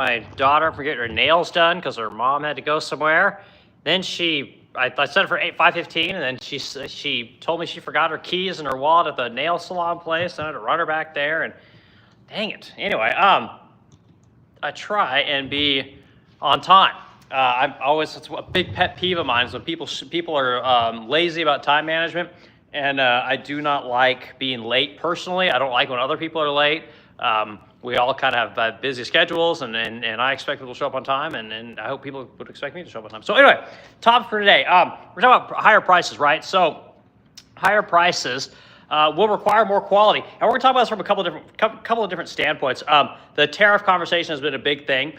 my daughter for getting her nails done because her mom had to go somewhere. Then I set it for 5:15, and then she told me she forgot her keys and her wallet at the nail salon place, and I had to run her back there, and dang it. Anyway, I try and be on time. It's a big pet peeve of mine is when people are lazy about time management, and I do not like being late personally. I don't like when other people are late. We all kind of have busy schedules, and I expect people to show up on time, and I hope people would expect me to show up on time. So anyway, topic for today, we're talking about higher prices, right? So higher prices will require more quality, and we're going to talk about this from a couple of different standpoints. The tariff conversation has been a big thing,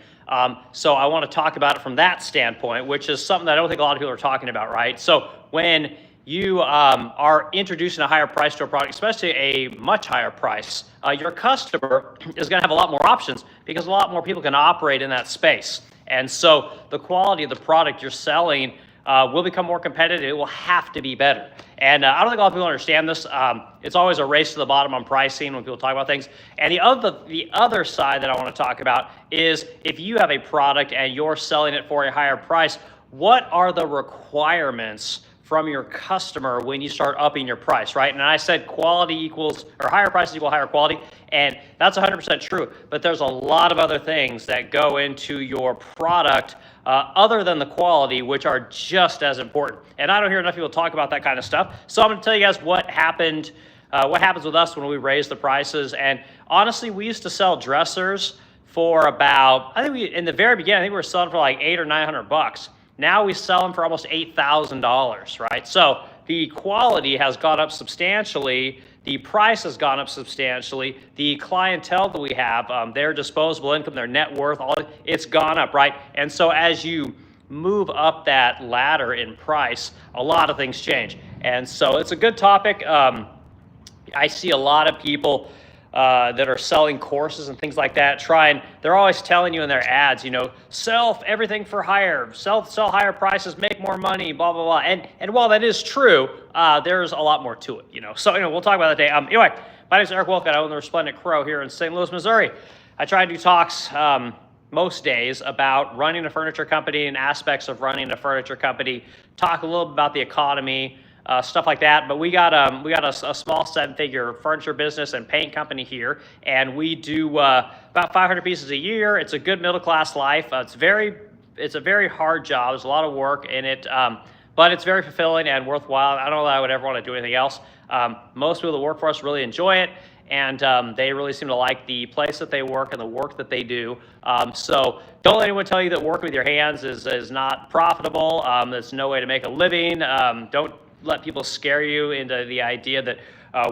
so I want to talk about it from that standpoint, which is something that I don't think a lot of people are talking about, right? So when you are introducing a higher price to a product, especially a much higher price, your customer is going to have a lot more options because a lot more people can operate in that space. And so the quality of the product you're selling will become more competitive. It will have to be better. And I don't think a lot of people understand this. It's always a race to the bottom on pricing when people talk about things. And the other side that I want to talk about is if you have a product and you're selling it for a higher price, what are the requirements from your customer when you start upping your price, right? And I said quality equals, or higher prices equal higher quality, and that's 100% true. But there's a lot of other things that go into your product other than the quality, which are just as important. And I don't hear enough people talk about that kind of stuff. So I'm going to tell you guys what happens with us when we raise the prices. And honestly, we used to sell dressers for about, in the very beginning, I think we were selling for like $800 or $900. Now we sell them for almost $8,000, right? So the quality has gone up substantially. The price has gone up substantially. The clientele that we have, their disposable income, their net worth, it's gone up, right? And so as you move up that ladder in price, a lot of things change. And so it's a good topic. I see a lot of people that are selling courses and things like that, they're always telling you in their ads, sell everything for higher, sell higher prices, make more money, blah, blah, blah. And while that is true, there's a lot more to it, So, we'll talk about that day. Anyway, my name is Eric Wolk, and I own the Resplendent Crow here in St. Louis, Missouri. I try and do talks most days about running a furniture company and aspects of running a furniture company, talk a little bit about the economy, stuff like that. But we got a small 7-figure furniture business and paint company here, and we do about 500 pieces a year. It's a good middle class life. It's a very hard job. There's a lot of work in it, but it's very fulfilling and worthwhile. I don't know that I would ever want to do anything else. Most people that work for us really enjoy it, and they really seem to like the place that they work and the work that they do. So don't let anyone tell you that working with your hands is not profitable. There's no way to make a living. Don't let people scare you into the idea that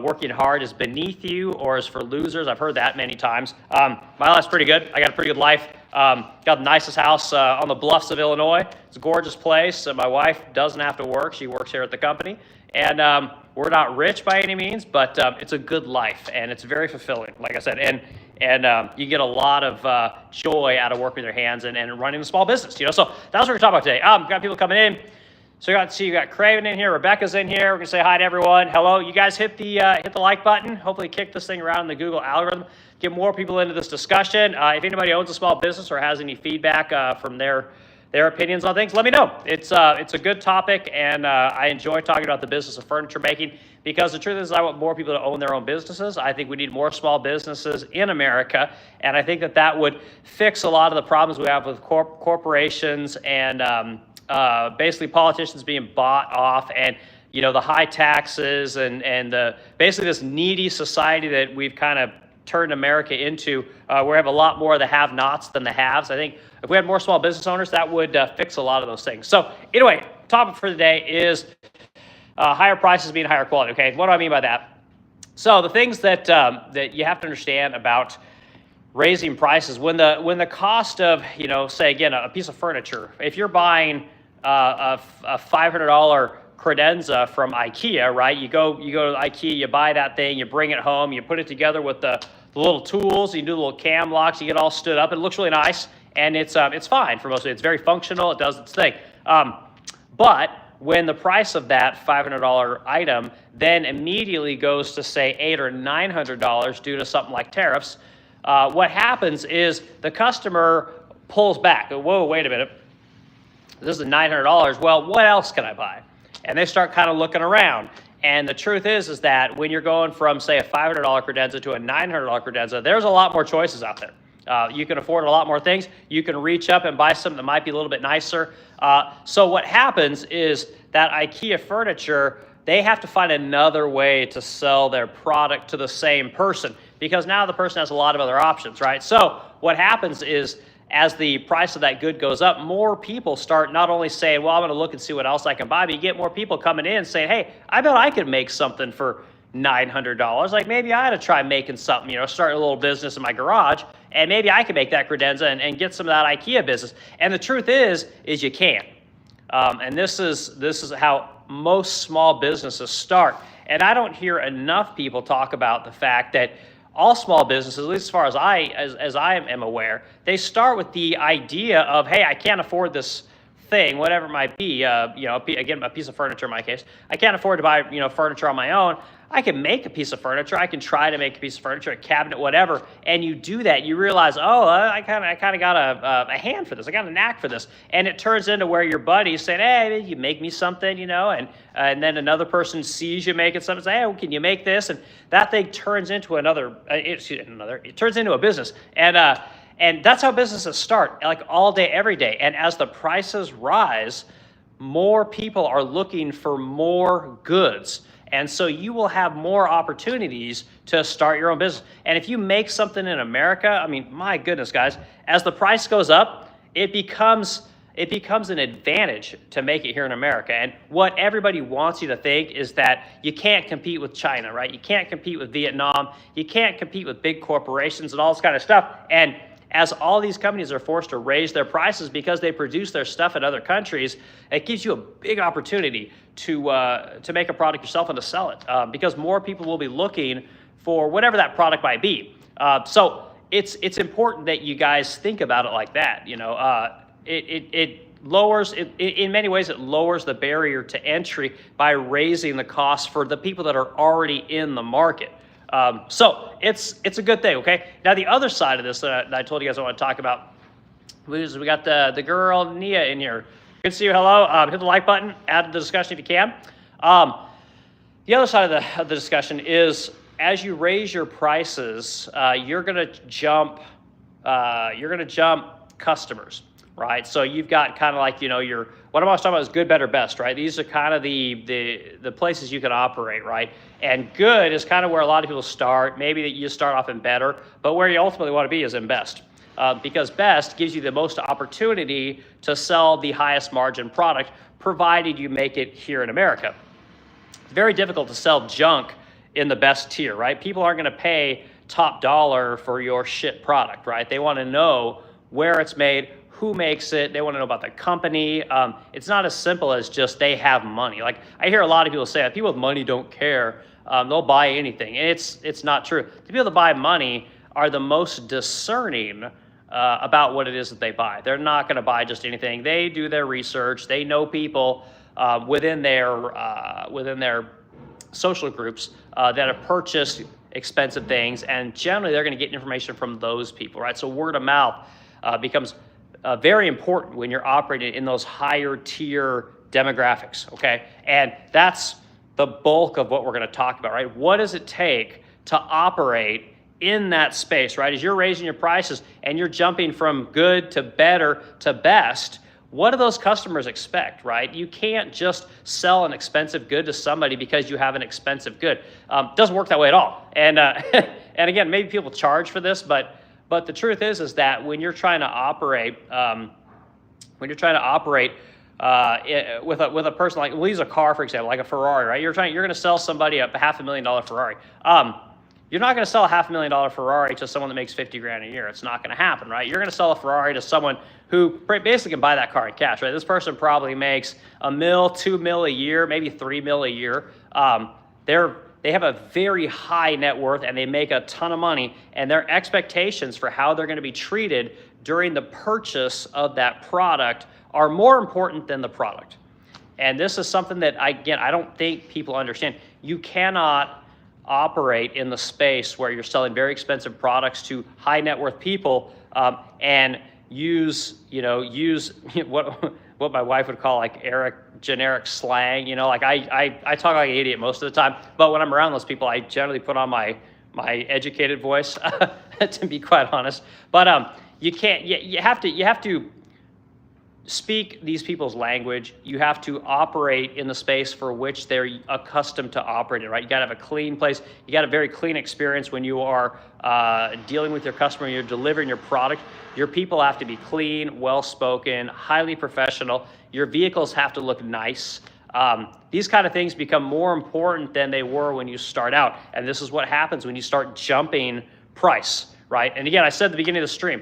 working hard is beneath you or is for losers. I've heard that many times. My life's pretty good. I got a pretty good life. Got the nicest house on the bluffs of Illinois. It's a gorgeous place. My wife doesn't have to work. She works here at the company. And we're not rich by any means, but it's a good life, and it's very fulfilling, like I said. And you get a lot of joy out of working with your hands and running a small business. So that's what we're going to talk about today. Got people coming in. So you got Craven in here, Rebecca's in here. We're gonna say hi to everyone. Hello, you guys hit the like button. Hopefully kick this thing around in the Google algorithm. Get more people into this discussion. If anybody owns a small business or has any feedback from their opinions on things, let me know. It's a good topic, and I enjoy talking about the business of furniture making because the truth is I want more people to own their own businesses. I think we need more small businesses in America, and I think that would fix a lot of the problems we have with corporations and basically politicians being bought off, and the high taxes and basically this needy society that we've kind of turned America into, where we have a lot more of the have-nots than the haves. I think if we had more small business owners, that would fix a lot of those things. So anyway, topic for the day is higher prices mean higher quality. Okay, what do I mean by that? So the things that you have to understand about raising prices, when the cost of say again a piece of furniture, if you're buying a $500 credenza from IKEA, right? You go to IKEA, you buy that thing, you bring it home, you put it together with the little tools, you do the little cam locks, you get all stood up. It looks really nice, and it's fine for most of it. It's very functional. It does its thing. But when the price of that $500 item then immediately goes to say $800 or $900 due to something like tariffs, what happens is the customer pulls back. Whoa, wait a minute. This is $900. Well, what else can I buy? And they start kind of looking around. And the truth is that when you're going from, say, a $500 credenza to a $900 credenza, there's a lot more choices out there. You can afford a lot more things. You can reach up and buy something that might be a little bit nicer. So what happens is that IKEA furniture, they have to find another way to sell their product to the same person, because now the person has a lot of other options, right? So what happens is, as the price of that good goes up, more people start not only saying, well, I'm going to look and see what else I can buy, but you get more people coming in saying, hey, I bet I could make something for $900. Like, maybe I ought to try making something, start a little business in my garage, and maybe I can make that credenza and get some of that IKEA business. And the truth is you can. And this is how most small businesses start. And I don't hear enough people talk about the fact that all small businesses, at least as far as I am aware, they start with the idea of, hey, I can't afford this thing, whatever it might be. Again, a piece of furniture in my case. I can't afford to buy, furniture on my own. I can make a piece of furniture. I can try to make a piece of furniture, a cabinet, whatever. And you do that, you realize, I kind of got a hand for this. I got a knack for this. And it turns into where your buddies saying, hey, you make me something, and then another person sees you making something, say, hey, can you make this? And that thing turns into it turns into a business. And that's how businesses start, like all day, every day. And as the prices rise, more people are looking for more goods. And so you will have more opportunities to start your own business. And if you make something in America, I mean, my goodness, guys, as the price goes up, it becomes an advantage to make it here in America. And what everybody wants you to think is that you can't compete with China, right? You can't compete with Vietnam. You can't compete with big corporations and all this kind of stuff. And as all these companies are forced to raise their prices because they produce their stuff in other countries, it gives you a big opportunity to make a product yourself and to sell it, because more people will be looking for whatever that product might be. So it's important that you guys think about it like that. It lowers, in many ways, it lowers the barrier to entry by raising the cost for the people that are already in the market. So it's a good thing, okay? Now, the other side of this that I told you guys I want to talk about is we got the girl Nia in here. Good to see you. Hello. Hit the like button. Add to the discussion if you can. The other side of the discussion is, as you raise your prices, you're gonna jump customers, right? So you've got kind of like, what I'm always talking about is good, better, best, right? These are kind of the places you can operate, right? And good is kind of where a lot of people start. Maybe that you start off in better, but where you ultimately want to be is in best. Because best gives you the most opportunity to sell the highest margin product, provided you make it here in America. It's very difficult to sell junk in the best tier, right? People aren't going to pay top dollar for your shit product, right? They want to know where it's made, who makes it. They want to know about the company. It's not as simple as just they have money. Like, I hear a lot of people say, people with money don't care. They'll buy anything. And it's not true. The people that buy money are the most discerning about what it is that they buy. They're not going to buy just anything. They do their research. They know people within their social groups that have purchased expensive things, and generally they're going to get information from those people, right? So word of mouth becomes very important when you're operating in those higher tier demographics, okay? And that's the bulk of what we're going to talk about, right? What does it take to operate in that space, right? As you're raising your prices and you're jumping from good to better to best, what do those customers expect, right? You can't just sell an expensive good to somebody because you have an expensive good. Doesn't work that way at all. And and again, maybe people charge for this, but the truth is that when you're trying to operate, with a person, like, we'll use a car for example, like a Ferrari, right? You're going to sell somebody a $500,000 Ferrari. You're not going to sell a $500,000 Ferrari to someone that makes $50,000 a year. It's not going to happen, right? You're going to sell a Ferrari to someone who basically can buy that car in cash, right? This person probably makes $1 million, $2 million a year, maybe $3 million a year. They have a very high net worth and they make a ton of money, and their expectations for how they're going to be treated during the purchase of that product are more important than the product. And this is something that, I don't think people understand. You cannot operate in the space where you're selling very expensive products to high net worth people and use what my wife would call like generic slang. Like I talk like an idiot most of the time, but when I'm around those people, I generally put on my educated voice, to be quite honest. But you can't. You have to speak these people's language. You have to operate in the space for which they're accustomed to operating, right? You got to have a clean place. You got a very clean experience when you are dealing with your customer, you're delivering your product. Your people have to be clean, well-spoken, highly professional. Your vehicles have to look nice. These kind of things become more important than they were when you start out. And this is what happens when you start jumping price, right? And again, I said at the beginning of the stream,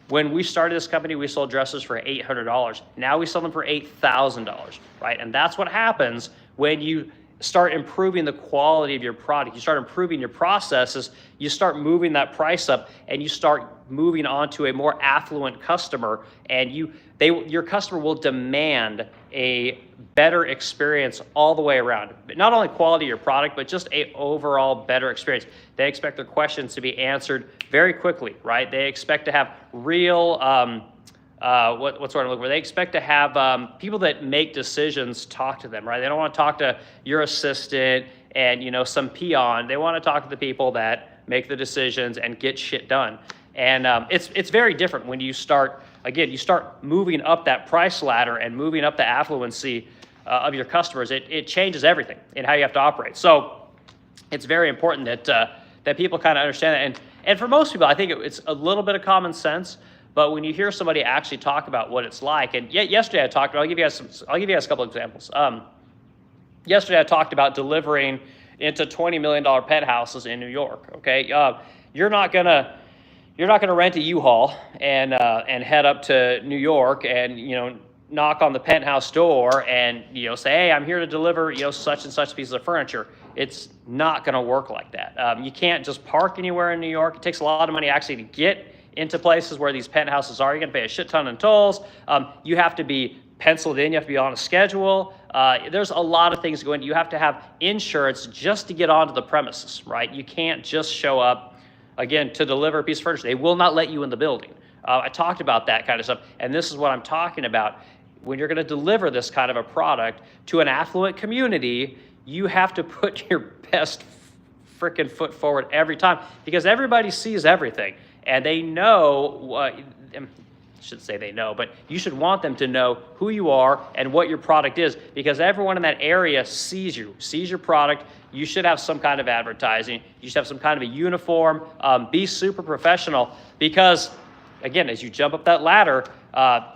when we started this company, we sold dressers for $800. Now we sell them for $8,000, right? And that's what happens when you start improving the quality of your product. You start improving your processes. You start moving that price up, and you start moving on to a more affluent customer. And your customer will demand a better experience all the way around. Not only quality of your product, but just a overall better experience. They expect their questions to be answered very quickly, right? They expect to have real, what's what I'm looking for? They expect to have people that make decisions talk to them, right? They don't want to talk to your assistant and some peon. They want to talk to the people that make the decisions and get shit done. And it's very different when you start moving up that price ladder and moving up the affluency of your customers. It changes everything in how you have to operate. So it's very important that people kind of understand that. And for most people, I think it's a little bit of common sense. But when you hear somebody actually talk about what it's like, and yesterday I talked about, I'll give you guys a couple of examples. Yesterday I talked about delivering into $20 million penthouses in New York. Okay, you're not gonna rent a U-Haul and head up to New York and knock on the penthouse door and say, hey, I'm here to deliver such and such pieces of furniture. It's not going to work like that. You can't just park anywhere in New York. It takes a lot of money actually to get into places where these penthouses are. You're going to pay a shit ton in tolls. You have to be penciled in. You have to be on a schedule. There's a lot of things going. You have to have insurance just to get onto the premises, right? You can't just show up, again, to deliver a piece of furniture. They will not let you in the building. I talked about that kind of stuff, and this is what I'm talking about. When you're going to deliver this kind of a product to an affluent community, you have to put your best freaking foot forward every time, because everybody sees everything, and they know, I should say they know, but you should want them to know who you are and what your product is, because everyone in that area sees your product. You should have some kind of advertising. You should have some kind of a uniform. Be super professional, because, again, as you jump up that ladder,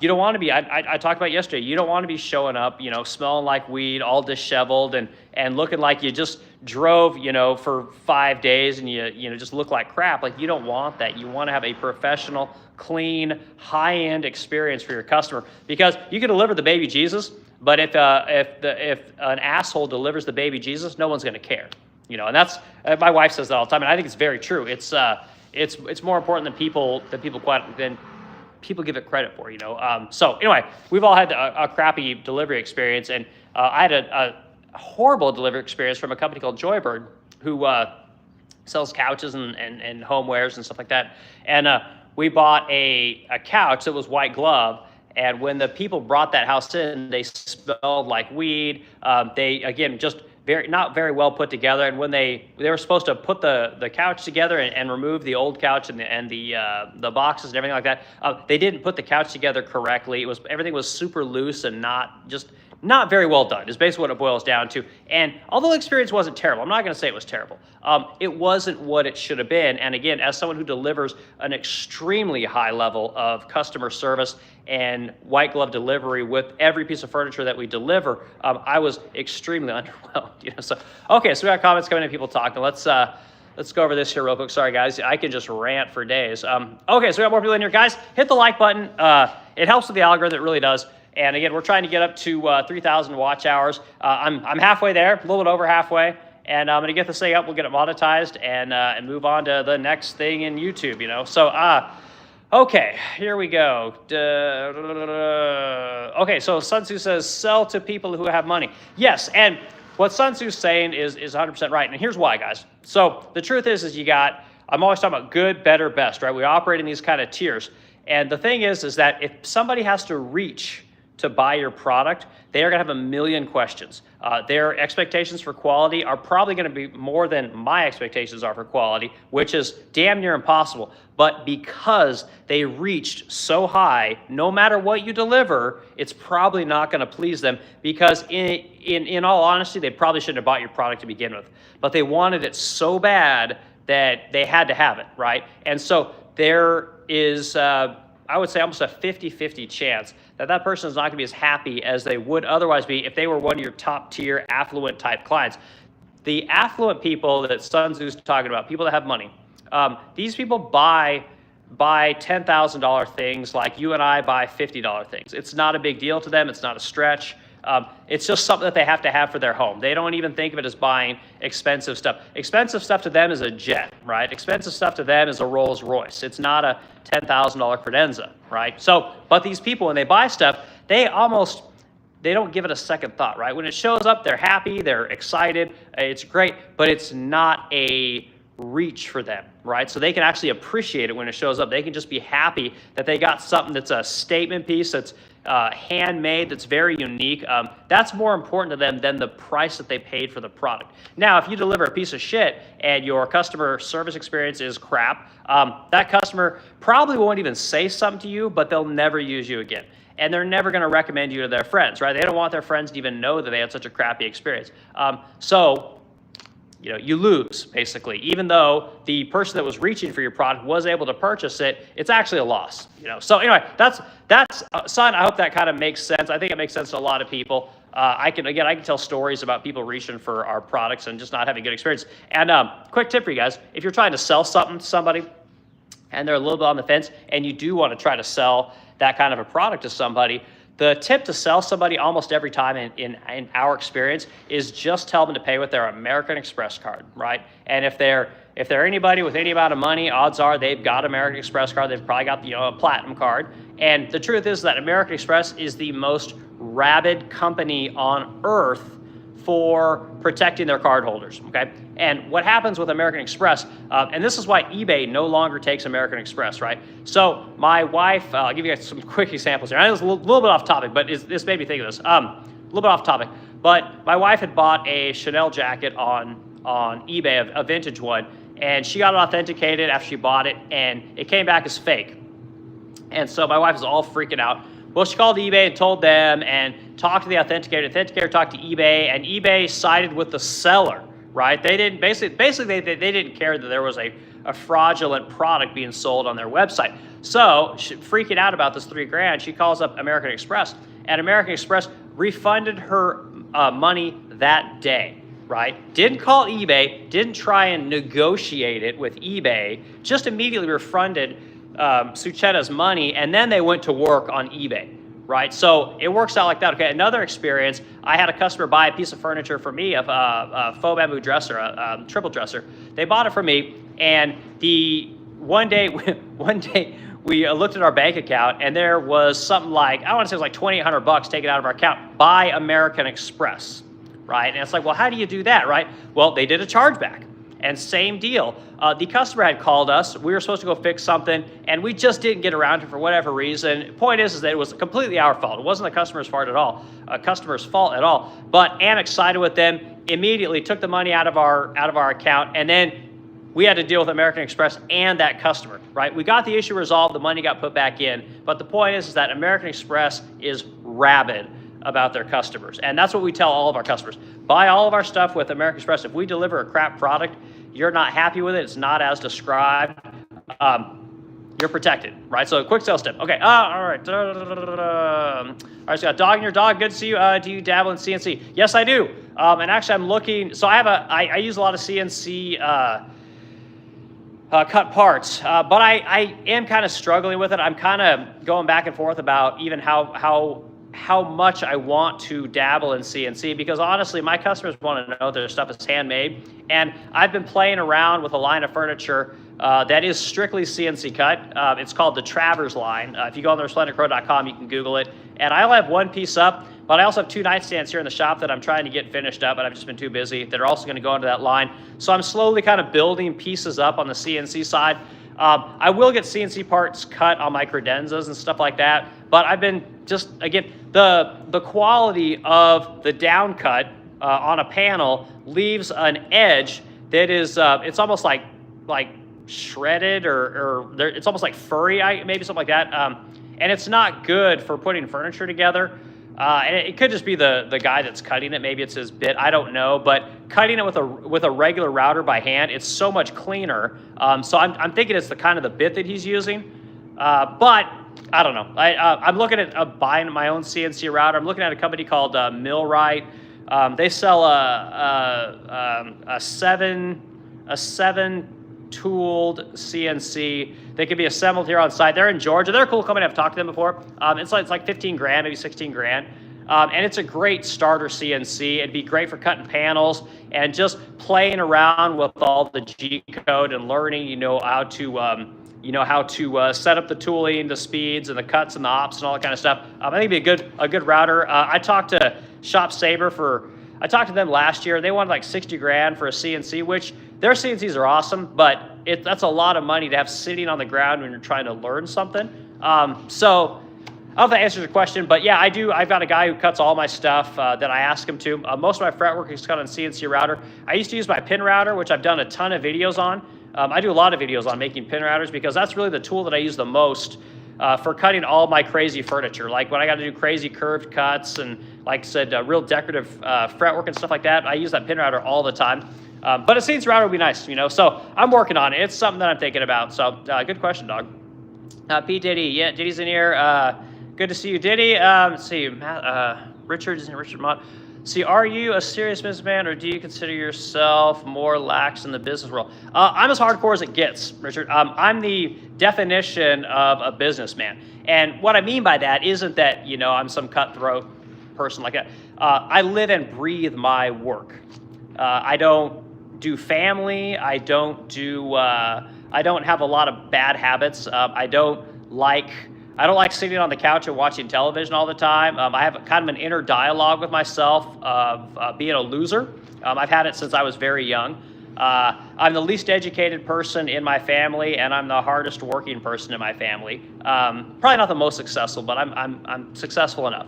you don't want to be, I talked about yesterday, you don't want to be showing up, smelling like weed, all disheveled and looking like you just drove, for 5 days and you just look like crap. Like, you don't want that. You want to have a professional, clean, high-end experience for your customer, because you can deliver the baby Jesus, but if an asshole delivers the baby Jesus, no one's going to care, and that's, my wife says that all the time, and I think it's very true. It's more important than people give it credit for, So anyway, we've all had a crappy delivery experience, and I had a horrible delivery experience from a company called Joybird, who sells couches and homewares and stuff like that. And we bought a couch that was white glove, and when the people brought that house in, they smelled like weed. They, again, just not very well put together. And when they were supposed to put the couch together and remove the old couch and the boxes and everything like that, they didn't put the couch together correctly. Everything was super loose and not very well done, is basically what it boils down to. And although the experience wasn't terrible, I'm not going to say it was terrible. It wasn't what it should have been. And again, as someone who delivers an extremely high level of customer service and white glove delivery with every piece of furniture that we deliver, I was extremely underwhelmed. So we got comments coming in, people talking. Let's go over this here real quick. Sorry, guys, I can just rant for days. So we got more people in here, guys. Hit the like button. It helps with the algorithm. It really does. And again, we're trying to get up to 3,000 watch hours. I'm halfway there, a little bit over halfway, and I'm going to get this thing up. We'll get it monetized and move on to the next thing in YouTube. So okay, here we go. Okay, so Sun Tzu says, sell to people who have money. Yes, and what Sun Tzu's saying is 100% right, and here's why, guys. So the truth is I'm always talking about good, better, best, right? We operate in these kind of tiers. And the thing is that if somebody has to reach to buy your product, they are going to have a million questions. Their expectations for quality are probably going to be more than my expectations are for quality, which is damn near impossible. But because they reached so high, no matter what you deliver, it's probably not going to please them, because in all honesty, they probably shouldn't have bought your product to begin with. But they wanted it so bad that they had to have it, right? And so there is, I would say, almost a 50-50 chance that that person is not going to be as happy as they would otherwise be if they were one of your top tier affluent type clients. The affluent people that Sun Tzu's talking about, people that have money, these people buy $10,000 things like you and I buy $50 things. It's not a big deal to them. It's not a stretch. It's just something that they have to have for their home. They don't even think of it as buying expensive stuff. Expensive stuff to them is a jet, right? Expensive stuff to them is a Rolls Royce. It's not a $10,000 credenza, right? So, but these people, when they buy stuff, they don't give it a second thought, right? When it shows up, they're happy, they're excited, it's great, but it's not a reach for them, right? So they can actually appreciate it when it shows up. They can just be happy that they got something that's a statement piece, that's handmade, that's very unique. That's more important to them than the price that they paid for the product. Now, if you deliver a piece of shit and your customer service experience is crap, that customer probably won't even say something to you, but they'll never use you again. And they're never going to recommend you to their friends, right? They don't want their friends to even know that they had such a crappy experience. So you lose, basically. Even though the person that was reaching for your product was able to purchase it, it's actually a loss. So anyway, that's Son. I hope that kind of makes sense. I think it makes sense to a lot of people. I can tell stories about people reaching for our products and just not having a good experience. And quick tip for you guys: if you're trying to sell something to somebody and they're a little bit on the fence, and you do want to try to sell that kind of a product to somebody, the tip to sell somebody almost every time in our experience is just tell them to pay with their American Express card, right? And if they're anybody with any amount of money, odds are they've got American Express card. They've probably got a platinum card. And the truth is that American Express is the most rabid company on earth for protecting their cardholders, okay? And what happens with American Express, and this is why eBay no longer takes American Express, right? So my wife, I'll give you guys some quick examples here. I know it's a little bit off topic, but this made me think of this. A little bit off topic, but my wife had bought a Chanel jacket on eBay, a vintage one, and she got it authenticated after she bought it, and it came back as fake. And so my wife was all freaking out. Well, she called eBay and told them and talked to the authenticator. The authenticator talked to eBay, and eBay sided with the seller, right? They didn't basically they didn't care that there was a fraudulent product being sold on their website. So, freaking out about this $3,000, she calls up American Express, and American Express refunded her money that day, right? Didn't call eBay, didn't try and negotiate it with eBay, just immediately refunded Sucheta's money, and then they went to work on eBay, right? So it works out like that. Okay, another experience, I had a customer buy a piece of furniture for me, a faux bamboo dresser, a triple dresser. They bought it for me, and one day we looked at our bank account, and there was something like, I want to say it was like $2,800 taken out of our account by American Express, right? And it's like, well, how do you do that, right? Well, they did a chargeback. And same deal. The customer had called us. We were supposed to go fix something, and we just didn't get around to it for whatever reason. Point is that it was completely our fault. It wasn't the customer's fault at all. But am excited with them. Immediately took the money out of our account, and then we had to deal with American Express and that customer. Right? We got the issue resolved. The money got put back in. But the point is that American Express is rabid about their customers. And that's what we tell all of our customers. Buy all of our stuff with American Express. If we deliver a crap product, you're not happy with it, it's not as described, you're protected, right? So quick sales tip. Okay, all right. All right, so got dog and your dog. Good to see you. Do you dabble in CNC? Yes, I do. And actually I'm looking, so I use a lot of CNC cut parts, but I am kind of struggling with it. I'm kind of going back and forth about even how much I want to dabble in CNC, because honestly, my customers want to know their stuff is handmade. And I've been playing around with a line of furniture that is strictly CNC cut. It's called the Travers line. If you go on the resplendentcrow.com, you can Google it. And I only have one piece up, but I also have two nightstands here in the shop that I'm trying to get finished up, but I've just been too busy. That are also going to go into that line. So I'm slowly kind of building pieces up on the CNC side. I will get CNC parts cut on my credenzas and stuff like that, but I've been just, again, the quality of the down cut on a panel leaves an edge that is, it's almost like shredded or it's almost like furry, maybe something like that. And it's not good for putting furniture together. And it could just be the guy that's cutting it. Maybe it's his bit. I don't know. But cutting it with a regular router by hand, it's so much cleaner. So I'm thinking it's the kind of the bit that he's using. But I don't know. I'm looking at buying my own CNC router. I'm looking at a company called Millwright. They sell a seven tooled CNC. They can be assembled here on site. They're in Georgia. They're a cool company. I've talked to them before. It's like 15 grand, maybe 16 grand. And it's a great starter CNC. It'd be great for cutting panels and just playing around with all the G code and learning, how to set up the tooling, the speeds, and the cuts and the ops and all that kind of stuff. I think it'd be a good router. I talked to Shop Saber I talked to them last year. They wanted like 60 grand for a CNC, which their CNCs are awesome, but that's a lot of money to have sitting on the ground when you're trying to learn something. So I don't know if that answers your question, but yeah, I've got a guy who cuts all my stuff that I ask him to. Most of my fretwork is cut on CNC router. I used to use my pin router, which I've done a ton of videos on. I do a lot of videos on making pin routers because that's really the tool that I use the most for cutting all my crazy furniture. Like when I got to do crazy curved cuts and, like I said, real decorative fretwork and stuff like that, I use that pin router all the time. But a CNC router would be nice, So I'm working on it. It's something that I'm thinking about. So good question, dog. P. Diddy, yeah, Diddy's in here. Good to see you, Diddy. Let's see, Richard Mott. See, are you a serious businessman, or do you consider yourself more lax in the business world? I'm as hardcore as it gets, Richard. I'm the definition of a businessman. And what I mean by that isn't that, I'm some cutthroat person like that. I live and breathe my work. I don't do family. I don't have a lot of bad habits. I don't like sitting on the couch and watching television all the time. I have kind of an inner dialogue with myself of being a loser. I've had it since I was very young. I'm the least educated person in my family, and I'm the hardest working person in my family. Probably not the most successful, but I'm successful enough.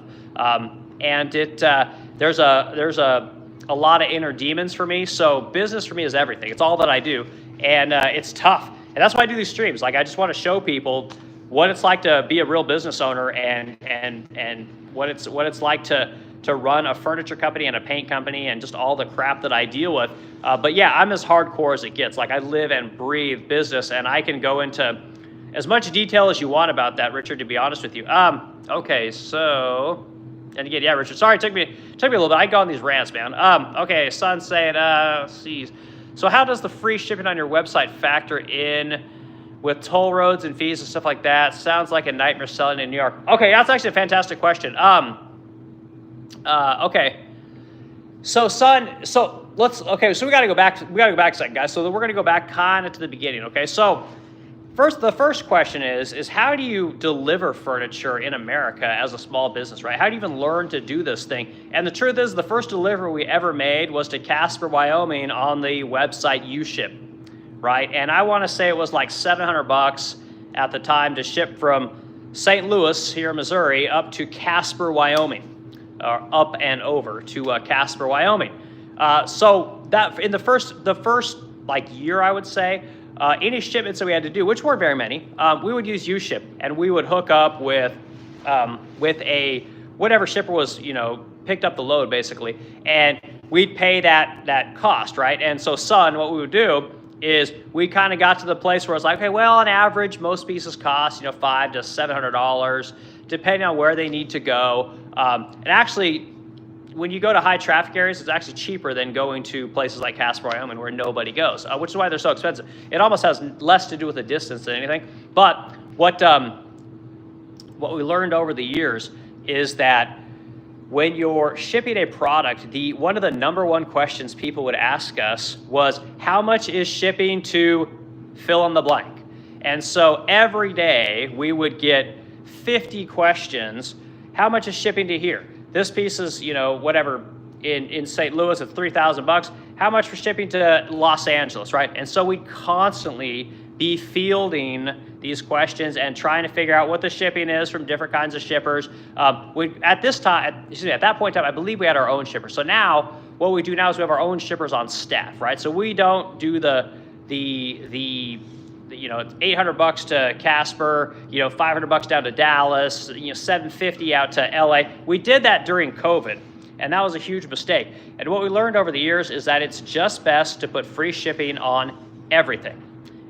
And there's a lot of inner demons for me. So business for me is everything. It's all that I do, and it's tough. And that's why I do these streams. Like I just want to show people what it's like to be a real business owner and what it's like to run a furniture company and a paint company and just all the crap that I deal with. But yeah, I'm as hardcore as it gets. Like I live and breathe business, and I can go into as much detail as you want about that, Richard, to be honest with you. Okay, so, and again, yeah, Richard, sorry, it took me a little bit. I go on these rants, man. Okay, Son's saying, geez. So how does the free shipping on your website factor in with toll roads and fees and stuff like that? Sounds like a nightmare selling in New York. Okay, that's actually a fantastic question. Okay. So we gotta go back a second, guys. So we're gonna go back kind of to the beginning, okay? So the first question is how do you deliver furniture in America as a small business, right? How do you even learn to do this thing? And the truth is the first delivery we ever made was to Casper, Wyoming on the website UShip. Right, and I want to say it was like $700 at the time to ship from St. Louis here in Missouri up to Casper, Wyoming, or up and over to Casper, Wyoming. So that in the first like year, I would say, any shipments that we had to do, which weren't very many, we would use UShip, and we would hook up with a whatever shipper was picked up the load basically, and we'd pay that cost, right? And so, what we would do is we kind of got to the place where it's like, okay, well, on average, most pieces cost, $500 to $700, depending on where they need to go. And actually, when you go to high traffic areas, it's actually cheaper than going to places like Casper, Wyoming, where nobody goes, which is why they're so expensive. It almost has less to do with the distance than anything. But what we learned over the years is that when you're shipping a product, one of the number one questions people would ask us was, how much is shipping to fill in the blank? And so every day we would get 50 questions. How much is shipping to here? This piece is, whatever, in St. Louis, it's $3,000. How much for shipping to Los Angeles, right? And so we constantly be fielding these questions and trying to figure out what the shipping is from different kinds of shippers. At that point in time, I believe we had our own shipper. So now what we do now is we have our own shippers on staff, right? So we don't do the it's $800 to Casper, $500 down to Dallas, $750 out to LA. We did that during COVID, and that was a huge mistake. And what we learned over the years is that it's just best to put free shipping on everything.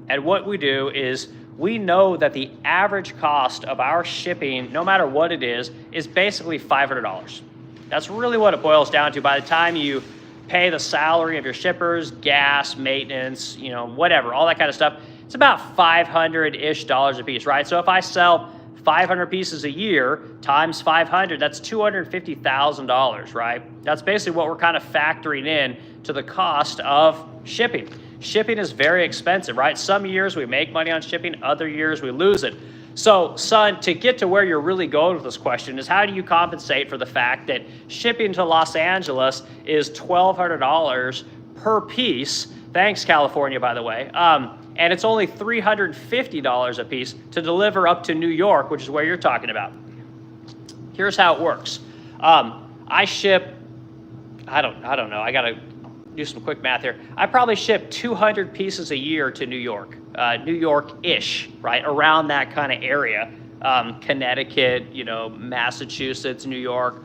And what we do is we know that the average cost of our shipping, no matter what it is basically $500. That's really what it boils down to. By the time you pay the salary of your shippers, gas, maintenance, whatever, all that kind of stuff, it's about $500-ish a piece, right? So if I sell 500 pieces a year times 500, that's $250,000, right? That's basically what we're kind of factoring in to the cost of shipping. Shipping is very expensive, right? Some years we make money on shipping, other years we lose it. So, son, to get to where you're really going with this question is how do you compensate for the fact that shipping to Los Angeles is $1,200 per piece? Thanks, California, by the way. And it's only $350 a piece to deliver up to New York, which is where you're talking about. Here's how it works. I ship, I don't know, I got to do some quick math here. I probably ship 200 pieces a year to New York, New York-ish, right, around that kind of area. Connecticut, Massachusetts, New York,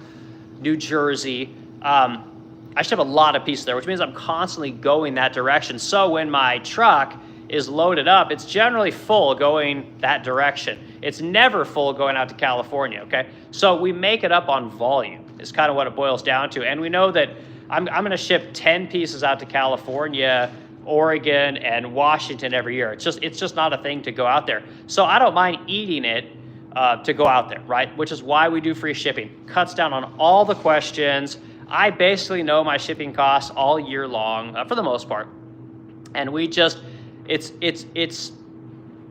New Jersey. I ship a lot of pieces there, which means I'm constantly going that direction. So when my truck is loaded up, it's generally full going that direction. It's never full going out to California, okay? So we make it up on volume is kind of what it boils down to. And we know that I'm going to ship 10 pieces out to California, Oregon, and Washington every year. It's just not a thing to go out there. So I don't mind eating it to go out there, right? Which is why we do free shipping. Cuts down on all the questions. I basically know my shipping costs all year long for the most part. And we just, it's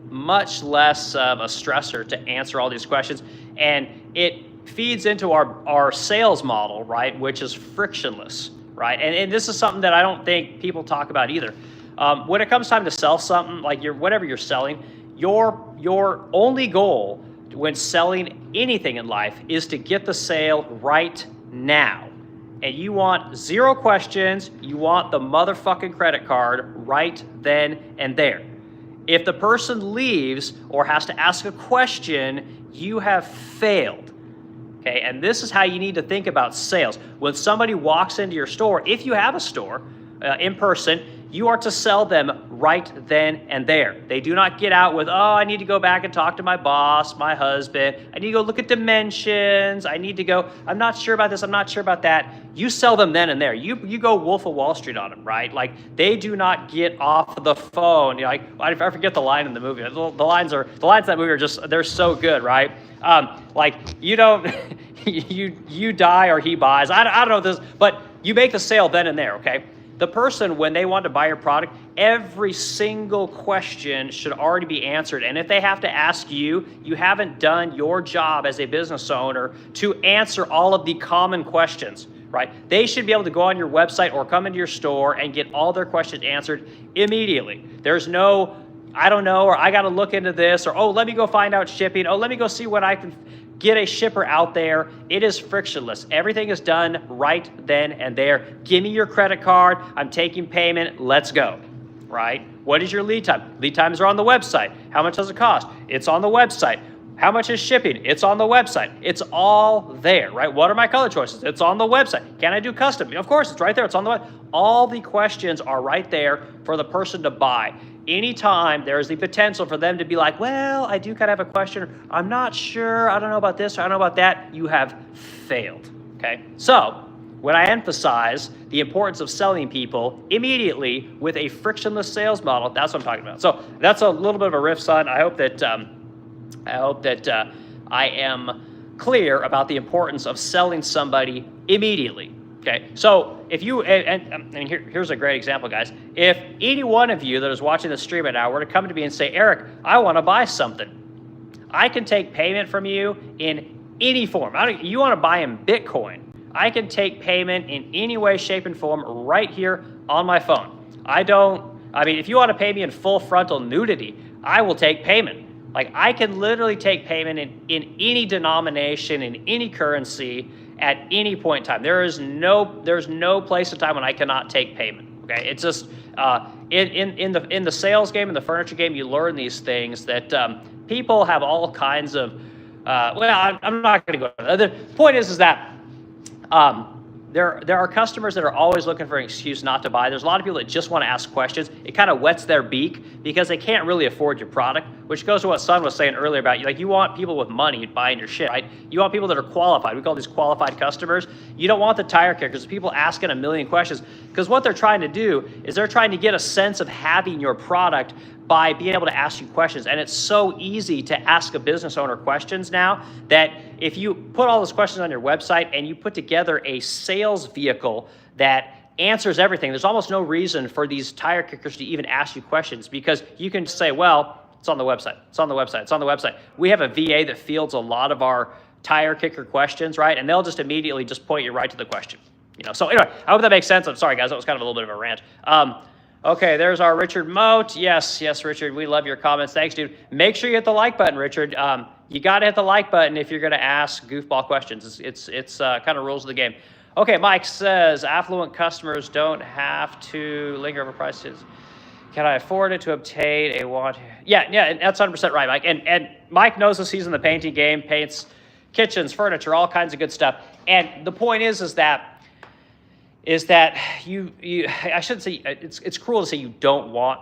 much less of a stressor to answer all these questions. And it feeds into our sales model, right, which is frictionless, right? And this is something that I don't think people talk about either. When it comes time to sell something, like whatever you're selling, your only goal when selling anything in life is to get the sale right now. And you want zero questions, you want the motherfucking credit card right then and there. If the person leaves or has to ask a question, you have failed. Okay, and this is how you need to think about sales. When somebody walks into your store, if you have a store in person, you are to sell them right then and there. They do not get out with, oh, I need to go back and talk to my boss, my husband. I need to go look at dimensions. I need to go, I'm not sure about this, I'm not sure about that. You sell them then and there. You go Wolf of Wall Street on them, right? Like, they do not get off the phone. I forget the line in the movie. The lines in that movie are just, they're so good, right? You don't, you die or he buys. I don't know this, but you make the sale then and there, okay? The person, when they want to buy your product, every single question should already be answered. And if they have to ask you, you haven't done your job as a business owner to answer all of the common questions, right? They should be able to go on your website or come into your store and get all their questions answered immediately. There's no, I don't know, or I got to look into this, or, oh, let me go find out shipping. Oh, let me go see what I can get a shipper out there. It is frictionless. Everything is done right then and there. Give me your credit card. I'm taking payment. Let's go, right? What is your lead time? Lead times are on the website. How much does it cost? It's on the website. How much is shipping? It's on the website. It's all there, right? What are my color choices? It's on the website. Can I do custom? Of course, it's right there. It's on the website. All the questions are right there for the person to buy. Anytime there is the potential for them to be like, well, I do kind of have a question. I'm not sure. I don't know about this. Or I don't know about that. You have failed, okay? So when I emphasize the importance of selling people immediately with a frictionless sales model, that's what I'm talking about. So that's a little bit of a riff, son. I hope that I am clear about the importance of selling somebody immediately. Okay, so if you, here's a great example, guys. If any one of you that is watching the stream right now were to come to me and say, Eric, I want to buy something, I can take payment from you in any form. You want to buy in Bitcoin, I can take payment in any way, shape, and form right here on my phone. I don't I mean, if you want to pay me in full frontal nudity, I will take payment. Like, I can literally take payment in any denomination, in any currency, at any point in time. There's no place in time when I cannot take payment. Okay, it's just in the sales game, in the furniture game, you learn these things that people have all kinds of. I'm not going to go. The point is that there are customers that are always looking for an excuse not to buy. There's a lot of people that just want to ask questions. It kind of whets their beak because they can't really afford your product, which goes to what Sun was saying earlier about you want people with money buying your shit, right? You want people that are qualified. We call these qualified customers. You don't want the tire kickers, people asking a million questions, because what they're trying to do is they're trying to get a sense of having your product by being able to ask you questions. And it's so easy to ask a business owner questions now that if you put all those questions on your website and you put together a sales vehicle that answers everything, there's almost no reason for these tire kickers to even ask you questions, because you can say, well, it's on the website, it's on the website, it's on the website. We have a VA that fields a lot of our tire kicker questions, right? And they'll just immediately just point you right to the question. So anyway, I hope that makes sense. I'm sorry, guys, that was kind of a little bit of a rant. Okay, there's our Richard Moat. Yes, Richard, we love your comments. Thanks, dude. Make sure you hit the like button, Richard. You got to hit the like button if you're going to ask goofball questions. It's kind of rules of the game. Okay, Mike says, affluent customers don't have to linger over prices. Can I afford it to obtain a want? Yeah, that's 100% right, Mike. And Mike knows this. He's in the painting game, paints kitchens, furniture, all kinds of good stuff. And the point is that you I shouldn't say, it's cruel to say you don't want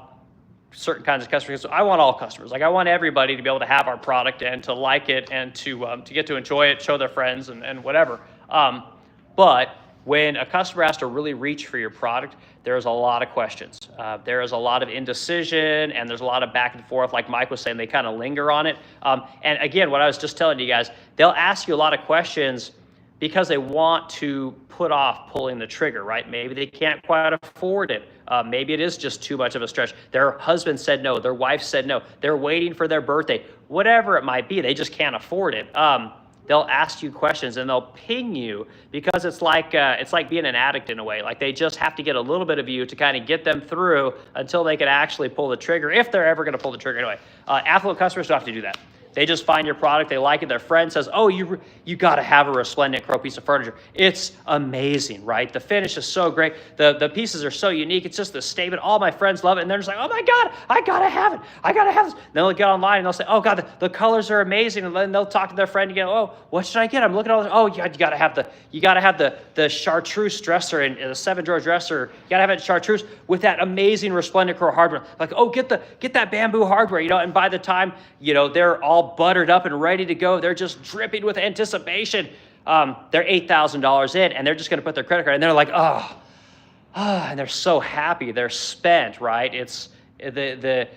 certain kinds of customers. So I want all customers. Like, I want everybody to be able to have our product and to like it and to get to enjoy it, show their friends and whatever. But when a customer has to really reach for your product, there's a lot of questions. There is a lot of indecision, and there's a lot of back and forth. Like Mike was saying, they kind of linger on it. And again, what I was just telling you guys, they'll ask you a lot of questions because they want to put off pulling the trigger, right? Maybe they can't quite afford it. Maybe it is just too much of a stretch. Their husband said no. Their wife said no. They're waiting for their birthday. Whatever it might be, they just can't afford it. They'll ask you questions and they'll ping you because it's like being an addict in a way. Like, they just have to get a little bit of you to kind of get them through until they can actually pull the trigger, if they're ever going to pull the trigger anyway. Affluent customers don't have to do that. They just find your product, they like it, their friend says, oh, you got to have a resplendent crow piece of furniture. It's amazing, right? The finish is so great. The pieces are so unique. It's just the statement. All my friends love it. And they're just like, oh my God, I got to have it. I got to have this. Then they'll get online and they'll say, oh God, the colors are amazing. And then they'll talk to their friend again. Oh, what should I get? I'm looking at all this. Oh, you got to have the chartreuse dresser and the 7-drawer dresser. You got to have it chartreuse with that amazing resplendent crow hardware. Like, oh, get that bamboo hardware, and by the time, they're all buttered up and ready to go. They're just dripping with anticipation. They're $8,000 in, and they're just going to put their credit card, and they're like, and they're so happy. They're spent, right? It's the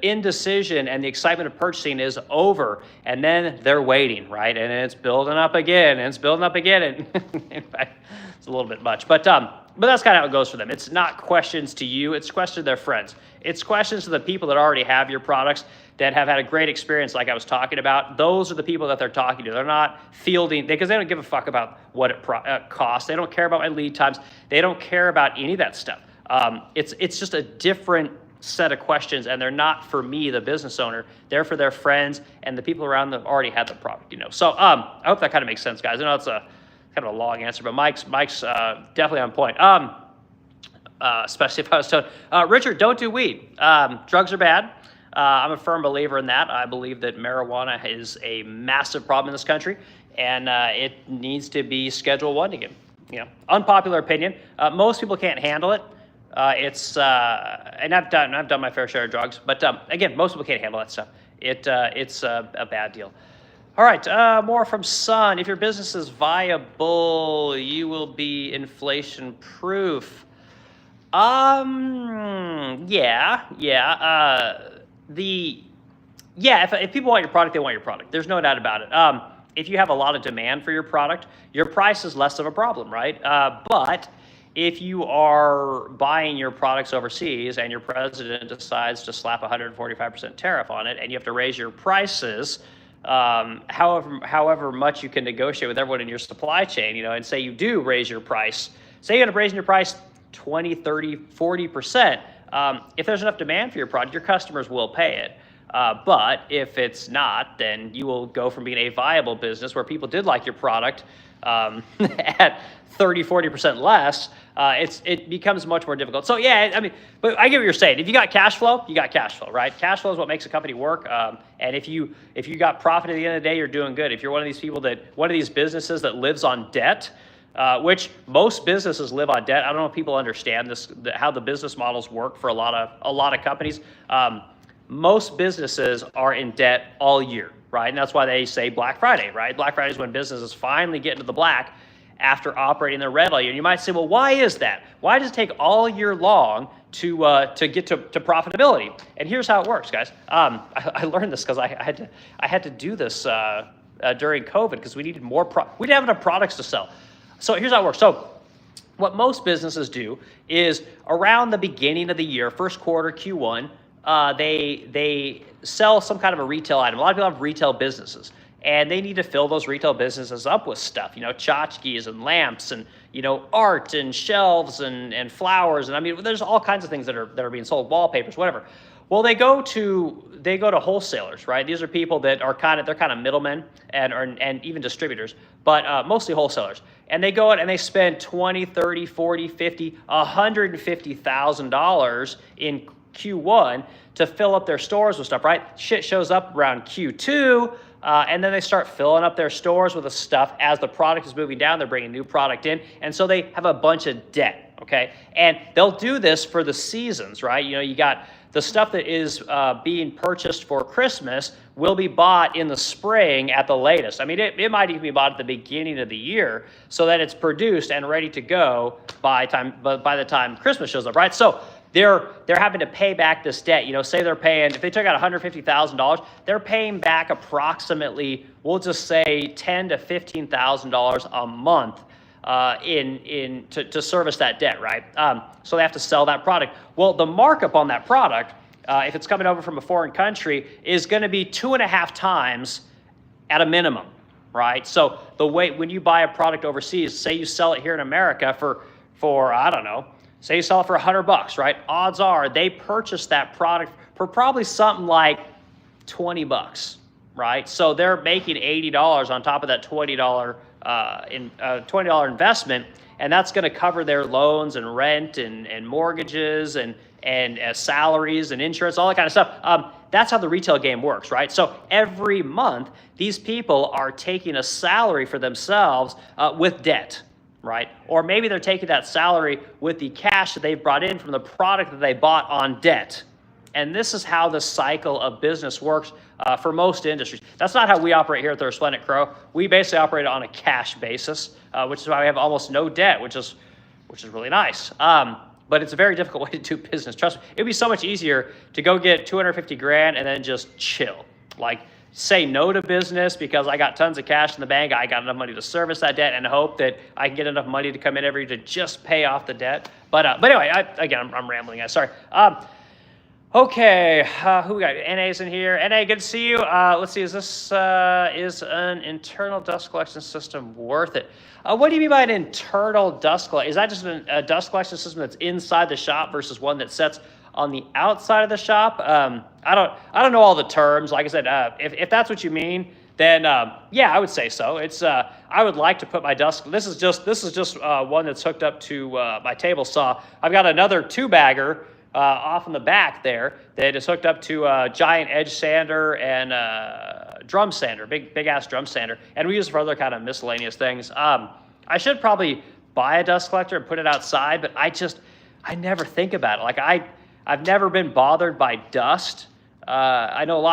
indecision and the excitement of purchasing is over, and then they're waiting, right? And it's building up again, and it's building up again, and in fact, it's a little bit much, but that's kind of how it goes for them. It's not questions to you; it's questions to their friends. It's questions to the people that already have your products, that have had a great experience, like I was talking about. Those are the people that they're talking to. They're not fielding, because they don't give a fuck about what it costs. They don't care about my lead times. They don't care about any of that stuff. It's just a different set of questions, and they're not for me, the business owner. They're for their friends and the people around them already had the product. So I hope that kind of makes sense, guys. I know it's a kind of a long answer, but Mike's definitely on point. Especially if I was telling Richard, don't do weed. Drugs are bad. I'm a firm believer in that. I believe that marijuana is a massive problem in this country, and it needs to be Schedule 1 again. Unpopular opinion. Most people can't handle it. And I've done my fair share of drugs, but again, most people can't handle that stuff. It's a bad deal. All right, more from Sun. If your business is viable, you will be inflation proof. If people want your product, they want your product. There's no doubt about it. If you have a lot of demand for your product, your price is less of a problem, right? But if you are buying your products overseas and your president decides to slap 145% tariff on it, and you have to raise your prices, however much you can negotiate with everyone in your supply chain, and say you do raise your price, say you end up raising your price 20, 30, 40%, If there's enough demand for your product, your customers will pay it. But if it's not, then you will go from being a viable business where people did like your product at 30, 40% less, it becomes much more difficult. So yeah, I mean, but I get what you're saying. If you got cash flow, you got cash flow, right? Cash flow is what makes a company work. And if you got profit at the end of the day, you're doing good. If you're one of these businesses that lives on debt, which most businesses live on debt. I don't know if people understand this, how the business models work for a lot of companies. Most businesses are in debt all year, right? And that's why they say Black Friday, right? Black Friday is when businesses finally get into the black after operating the red all year. And you might say, well, why is that? Why does it take all year long to get to profitability? And here's how it works, guys. I learned this because I had to do this during COVID because we needed we didn't have enough products to sell. So here's how it works. So what most businesses do is around the beginning of the year, first quarter, Q1, they sell some kind of a retail item. A lot of people have retail businesses, and they need to fill those retail businesses up with stuff, tchotchkes and lamps and, art and shelves and flowers. And I mean, there's all kinds of things that are being sold, wallpapers, whatever. Well, they go to wholesalers, right? These are people that are they're kind of middlemen and even distributors, but mostly wholesalers. And they go out and they spend $20, $30, $40, $50, $150,000 in Q1 to fill up their stores with stuff, right? Shit shows up around Q2, and then they start filling up their stores with the stuff as the product is moving down. They're bringing new product in, and so they have a bunch of debt, okay? And they'll do this for the seasons, right? You got the stuff that is being purchased for Christmas will be bought in the spring at the latest. I mean, it might even be bought at the beginning of the year so that it's produced and ready to go by the time Christmas shows up, right? So they're having to pay back this debt. Say they're paying, if they took out $150,000, they're paying back approximately, we'll just say $10,000 to $15,000 a month to service that debt, right? So they have to sell that product. Well, the markup on that product, if it's coming over from a foreign country, is going to be 2.5 times at a minimum, right? So when you buy a product overseas, say you sell it here in America for I don't know, say you sell it for $100, right? Odds are they purchased that product for probably something like $20, right? So they're making $80 on top of that $20 $20 investment, and that's going to cover their loans and rent and mortgages and salaries and insurance, all that kind of stuff. That's how the retail game works, right? So every month, these people are taking a salary for themselves with debt, right? Or maybe they're taking that salary with the cash that they've brought in from the product that they bought on debt. And this is how the cycle of business works for most industries. That's not how we operate here at the Resplendent Crow. We basically operate on a cash basis, which is why we have almost no debt, which is really nice. But it's a very difficult way to do business. Trust me, it'd be so much easier to go get 250 grand and then just chill. Like, say no to business because I got tons of cash in the bank. I got enough money to service that debt and hope that I can get enough money to come in every year to just pay off the debt. But anyway, I'm rambling. Sorry. Okay, who we got? NA's in here. NA, good to see you. Let's see, is an internal dust collection system worth it? What do you mean by an internal dust collection? Is that just a dust collection system that's inside the shop versus one that sits on the outside of the shop? I don't know all the terms. Like I said, if that's what you mean, then yeah, I would say so. It's I would like to put my dust. This is just one that's hooked up to my table saw. I've got another 2-bagger. Off in the back there that is hooked up to a giant edge sander and drum sander, big ass drum sander, and we use it for other kind of miscellaneous things. I should probably buy a dust collector and put it outside, but I never think about it. Like I've never been bothered by dust. I know a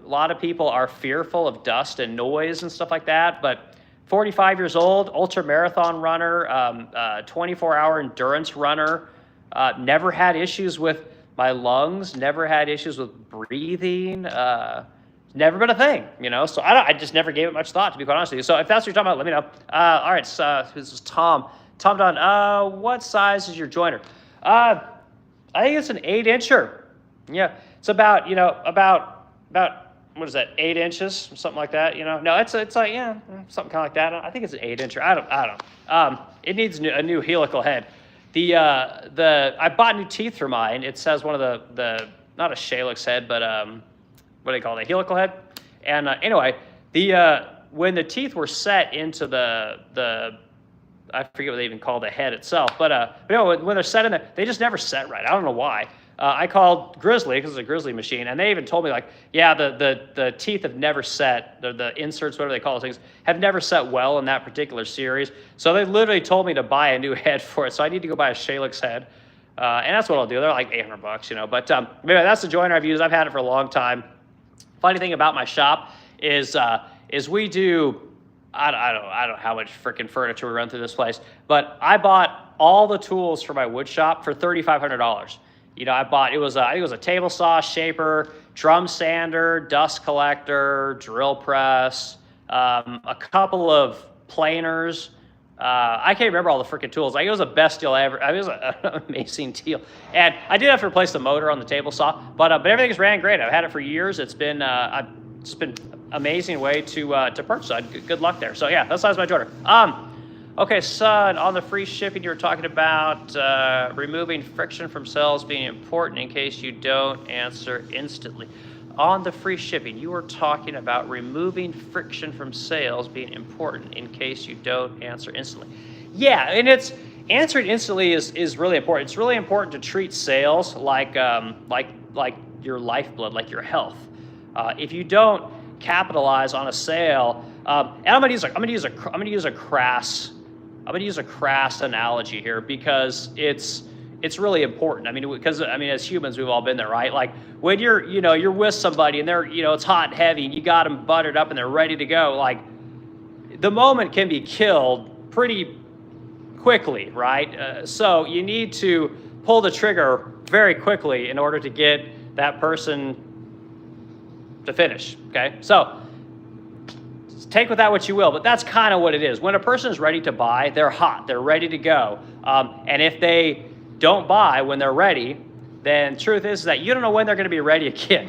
lot of people are fearful of dust and noise and stuff like that, but 45 years old, ultra marathon runner, 24-hour endurance runner. Never had issues with my lungs, never had issues with breathing, never been a thing, so I just never gave it much thought, to be quite honest with you. So if that's what you're talking about, let me know. All right, so this is Tom Dunn. What size is your jointer? I think it's an 8-incher. Yeah, it's about what is that, 8 inches, something like that, No, it's like, yeah, something kind of like that. I think it's an 8-incher. I don't know. It needs a new helical head. I bought new teeth for mine. It says one of the not a Shalix head, but what do they call it, a helical head. And anyway, when the teeth were set into the I forget what they even call the head itself, but when they're set in there, they just never set right. I don't know why. I called Grizzly because it's a Grizzly machine, and they even told me, like, yeah, the teeth have never set, the inserts, whatever they call those things, have never set well in that particular series. So they literally told me to buy a new head for it. So I need to go buy a Shalix head, and that's what I'll do. They're like $800, you know. But anyway, that's the joiner I've used. I've had it for a long time. Funny thing about my shop is we do. I don't know how much freaking furniture we run through this place, but I bought all the tools for my wood shop for $3,500. You know, I think it was a table saw, shaper, drum sander, dust collector, drill press, a couple of planers. I can't remember all the freaking tools. Like, it was the best deal ever. I mean, it was an amazing deal. And I did have to replace the motor on the table saw, but everything's ran great. I've had it for years. It's been amazing way to purchase it. Good luck there. So yeah, that's my joiner. Okay, son, on the free shipping, you were talking about removing friction from sales being important in case you don't answer instantly. On the free shipping, you were talking about removing friction from sales being important in case you don't answer instantly. Yeah, and it's answering instantly is really important. It's really important to treat sales like your lifeblood, like your health. If you don't capitalize on a sale, and I'm gonna use a crass analogy here because it's really important. I mean, because as humans, we've all been there, right? Like when you're with somebody and they're, it's hot and heavy and you got them buttered up and they're ready to go. Like the moment can be killed pretty quickly, right? So you need to pull the trigger very quickly in order to get that person to finish. Okay, so take with that what you will, but that's kind of what it is. When a person is ready to buy, they're hot, they're ready to go. And if they don't buy when they're ready, then truth is that you don't know when they're going to be ready again.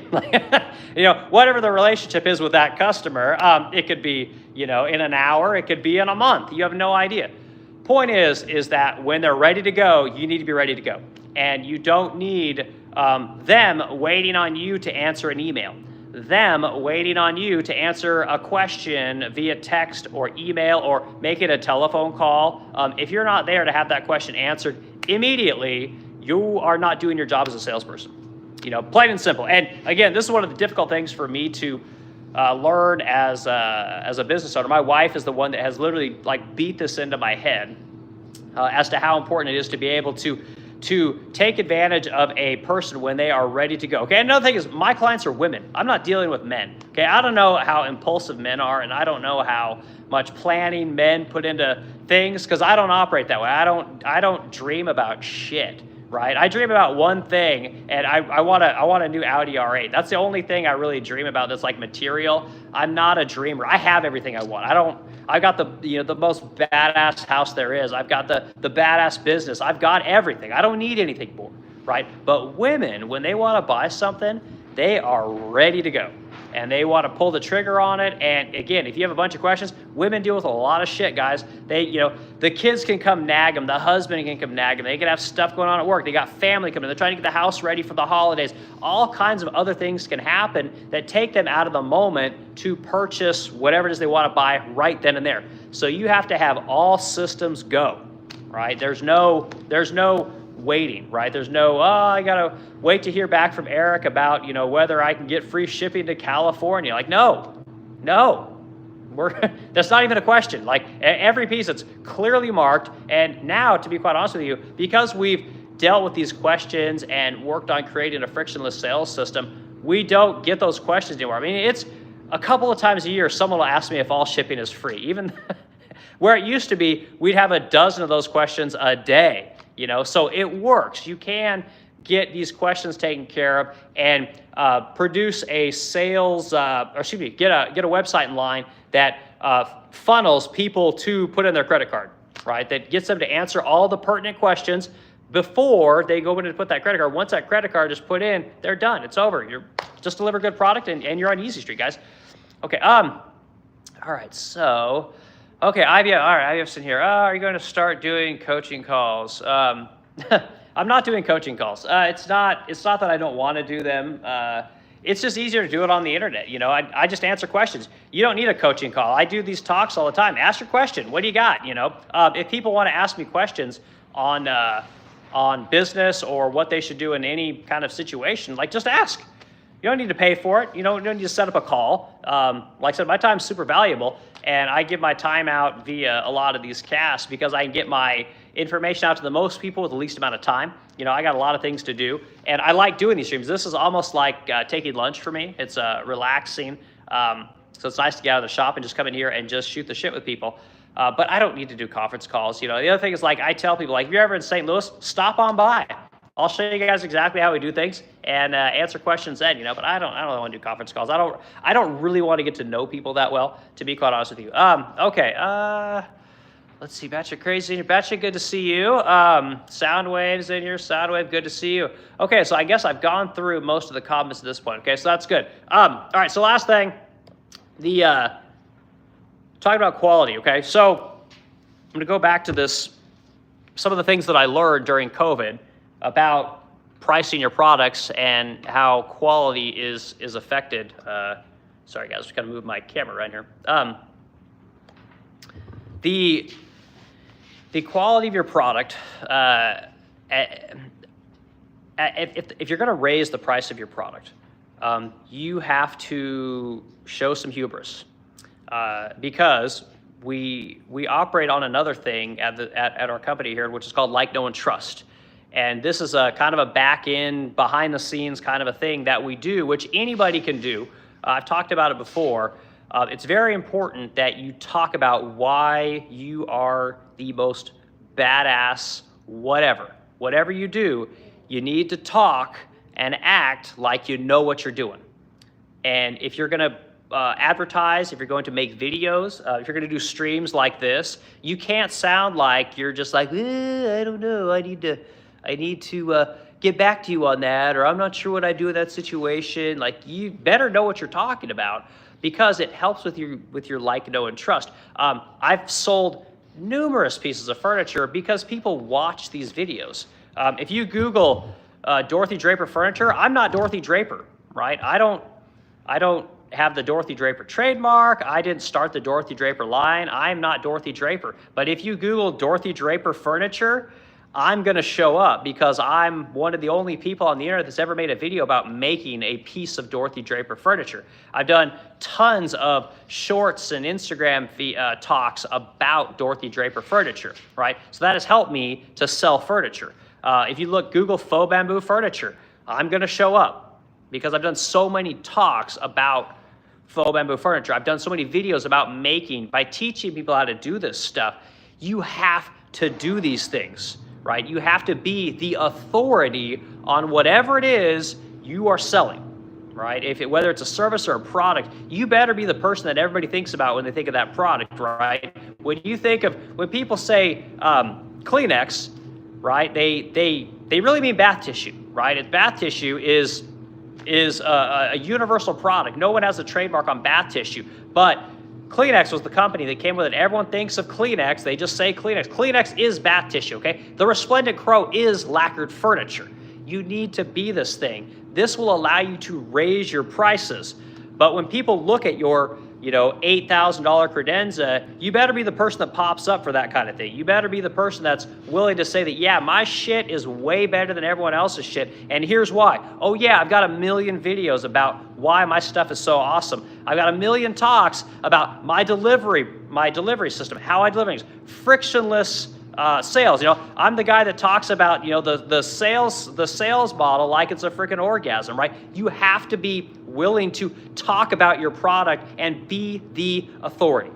Whatever the relationship is with that customer, it could be, in an hour, it could be in a month. You have no idea. Point is that when they're ready to go, you need to be ready to go. And you don't need them waiting on you to answer an email. Them waiting on you to answer a question via text or email or make it a telephone call. If you're not there to have that question answered immediately, you are not doing your job as a salesperson. Plain and simple. And again, this is one of the difficult things for me to learn as a business owner. My wife is the one that has literally beat this into my head as to how important it is to be able to take advantage of a person when they are ready to go. Okay, another thing is my clients are women. I'm not dealing with men. Okay, I don't know how impulsive men are, and I don't know how much planning men put into things because I don't operate that way. I don't dream about shit, right? I dream about one thing, and I want a new Audi R8. That's the only thing I really dream about that's like material. I'm not a dreamer. I have everything I want. I've got the most badass house there is. I've got the badass business. I've got everything. I don't need anything more, right? But women, when they want to buy something, they are ready to go. And they want to pull the trigger on it. And again, if you have a bunch of questions, women deal with a lot of shit, guys. The kids can come nag them. The husband can come nag them. They can have stuff going on at work. They got family coming. They're trying to get the house ready for the holidays. All kinds of other things can happen that take them out of the moment to purchase whatever it is they want to buy right then and there. So you have to have all systems go, right? There's no waiting, right? There's no, I gotta wait to hear back from Eric about, whether I can get free shipping to California. No, that's not even a question. Every piece that's clearly marked. And now, to be quite honest with you, because we've dealt with these questions and worked on creating a frictionless sales system, we don't get those questions anymore. I mean, it's a couple of times a year, someone will ask me if all shipping is free. Even where it used to be, we'd have a dozen of those questions a day. So it works. You can get these questions taken care of and produce a sales, get a website in line that funnels people to put in their credit card, right? That gets them to answer all the pertinent questions before they go in to put that credit card. Once that credit card is put in, they're done. It's over. You're just deliver good product and you're on Easy Street, guys. Okay. All right. So Okay, IBF. All right, IBF's in here. Are you going to start doing coaching calls? I'm not doing coaching calls. It's not that I don't want to do them. It's just easier to do it on the internet. You know, I just answer questions. You don't need a coaching call. I do these talks all the time. Ask your question. What do you got? You know, if people want to ask me questions on business or what they should do in any kind of situation, like just ask. You don't need to pay for it. You don't need to set up a call. Like I said, my time's super valuable, and I give my time out via a lot of these casts because I can get my information out to the most people with the least amount of time. You know, I got a lot of things to do, and I like doing these streams. This is almost like taking lunch for me. It's relaxing. So it's nice to get out of the shop and just come in here and just shoot the shit with people. But I don't need to do conference calls. You know, the other thing is, like, I tell people, like, if you're ever in St. Louis, stop on by. I'll show you guys exactly how we do things and answer questions then, you know, but I don't really want to do conference calls. I don't really want to get to know people that well, to be quite honest with you. Okay, let's see, Batcha Crazy in here. Batcha, good to see you. Soundwave's in here. Soundwave, good to see you. Okay, so I guess I've gone through most of the comments at this point. Okay, so that's good. All right, so last thing, talking about quality, okay? So I'm going to go back to this, some of the things that I learned during COVID about pricing your products and how quality is affected. Sorry guys, just gotta move my camera right here. The quality of your product, if you're gonna raise the price of your product, you have to show some hubris because we operate on another thing at our company here, which is called like, know, and trust. And this is a kind of a back end, behind the scenes kind of a thing that we do, which anybody can do. I've talked about it before. It's very important that you talk about why you are the most badass whatever you do, you need to talk and act like you know what you're doing. And if you're going to advertise, if you're going to make videos, if you're going to do streams like this, you can't sound like you're just like, I don't know, I need to get back to you on that, or I'm not sure what I do in that situation. Like, you better know what you're talking about because it helps with your like, know, and trust. I've sold numerous pieces of furniture because people watch these videos. If you Google Dorothy Draper furniture, I'm not Dorothy Draper, right? I don't have the Dorothy Draper trademark. I didn't start the Dorothy Draper line. I'm not Dorothy Draper. But if you Google Dorothy Draper furniture, I'm going to show up because I'm one of the only people on the internet that's ever made a video about making a piece of Dorothy Draper furniture. I've done tons of shorts and Instagram talks about Dorothy Draper furniture, right? So that has helped me to sell furniture. If you Google faux bamboo furniture, I'm going to show up because I've done so many talks about faux bamboo furniture. I've done so many videos about by teaching people how to do this stuff. You have to do these things. Right? You have to be the authority on whatever it is you are selling, right? Whether it's a service or a product, you better be the person that everybody thinks about when they think of that product, right? When people say Kleenex, right? They really mean bath tissue, right? And bath tissue is a universal product. No one has a trademark on bath tissue, but Kleenex was the company that came with it. Everyone thinks of Kleenex. They just say Kleenex. Kleenex is bath tissue, okay? The Resplendent Crow is lacquered furniture. You need to be this thing. This will allow you to raise your prices. But when people look at your, $8,000 credenza, you better be the person that pops up for that kind of thing. You better be the person that's willing to say that, yeah, my shit is way better than everyone else's shit, and here's why. Oh yeah, I've got a million videos about why my stuff is so awesome. I've got a million talks about my delivery system, how I deliver things, frictionless sales. I'm the guy that talks about, the sales model like it's a freaking orgasm, right? You have to be willing to talk about your product and be the authority.